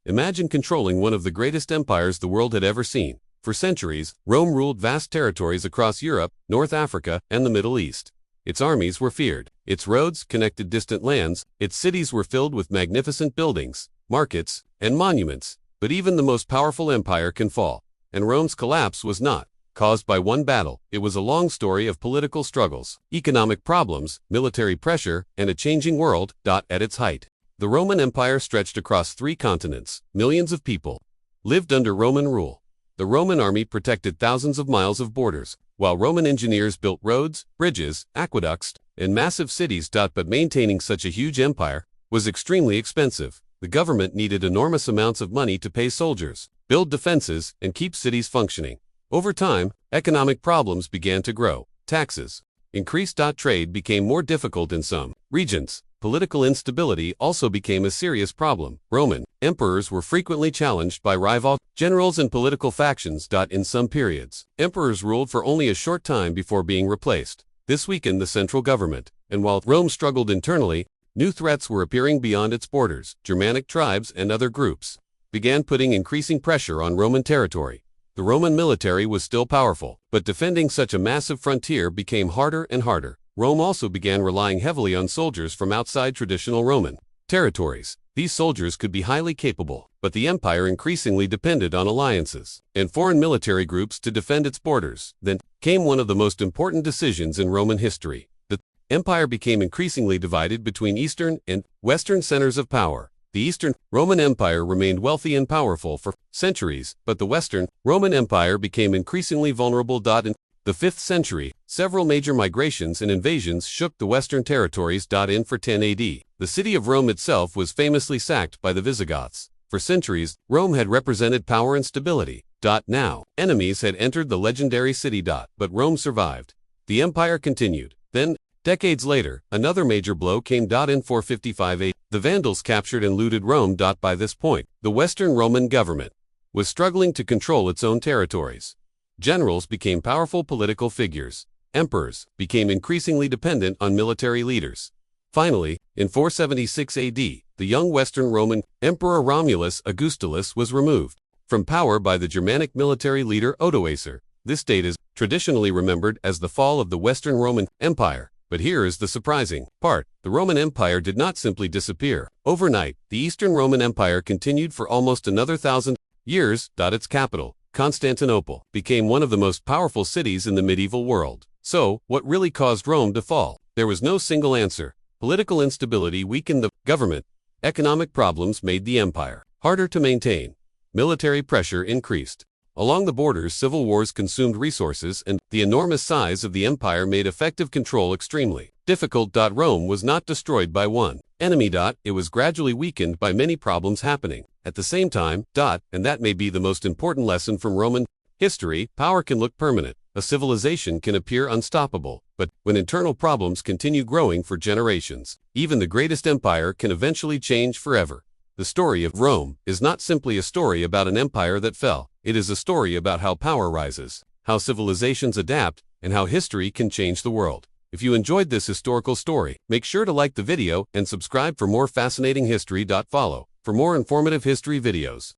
Imagine controlling one of the greatest empires the world had ever seen. For centuries, Rome ruled vast territories across Europe, North Africa, and the Middle East. Its armies were feared. Its roads connected distant lands. Its cities were filled with magnificent buildings, markets, and monuments. But even the most powerful empire can fall. And Rome's collapse was not caused by one battle. It was a long story of political struggles, economic problems, military pressure, and a changing world. At its height, the Roman Empire stretched across 3 continents. Millions of people lived under Roman rule. The Roman army protected thousands of miles of borders, while Roman engineers built roads, bridges, aqueducts, and massive cities. But maintaining such a huge empire was extremely expensive. The government needed enormous amounts of money to pay soldiers, build defenses, and keep cities functioning. Over time, economic problems began to grow. Taxes increased. Trade became more difficult in some regions. Political instability also became a serious problem. Roman emperors were frequently challenged by rival generals and political factions. In some periods, emperors ruled for only a short time before being replaced. This weakened the central government, and while Rome struggled internally, new threats were appearing beyond its borders. Germanic tribes and other groups began putting increasing pressure on Roman territory. The Roman military was still powerful, but defending such a massive frontier became harder and harder. Rome also began relying heavily on soldiers from outside traditional Roman territories. These soldiers could be highly capable, but the empire increasingly depended on alliances and foreign military groups to defend its borders. Then came one of the most important decisions in Roman history. The empire became increasingly divided between eastern and western centers of power. The Eastern Roman Empire remained wealthy and powerful for centuries, but the Western Roman Empire became increasingly vulnerable. In the 5th century, several major migrations and invasions shook the Western territories. In 10 AD, the city of Rome itself was famously sacked by the Visigoths. For centuries, Rome had represented power and stability. Now, enemies had entered the legendary city. But Rome survived. The empire continued. Then, decades later, another major blow came. In 455 AD, the Vandals captured and looted Rome. By this point, the Western Roman government was struggling to control its own territories. Generals became powerful political figures. Emperors became increasingly dependent on military leaders. Finally, in 476 AD, the young Western Roman Emperor Romulus Augustulus was removed from power by the Germanic military leader Odoacer. This date is traditionally remembered as the fall of the Western Roman Empire. But here is the surprising part. The Roman Empire did not simply disappear overnight. The Eastern Roman Empire continued for almost another 1,000 years. Its capital, Constantinople, became one of the most powerful cities in the medieval world. So, what really caused Rome to fall? There was no single answer. Political instability weakened the government. Economic problems made the empire harder to maintain. Military pressure increased. Along the borders, civil wars consumed resources, and the enormous size of the empire made effective control extremely difficult. Rome was not destroyed by one enemy. It was gradually weakened by many problems happening at the same time. And that may be the most important lesson from Roman history. Power can look permanent. A civilization can appear unstoppable. But when internal problems continue growing for generations, even the greatest empire can eventually change forever. The story of Rome is not simply a story about an empire that fell. It is a story about how power rises, how civilizations adapt, and how history can change the world. If you enjoyed this historical story, make sure to like the video and subscribe for more fascinating history. Follow for more informative history videos.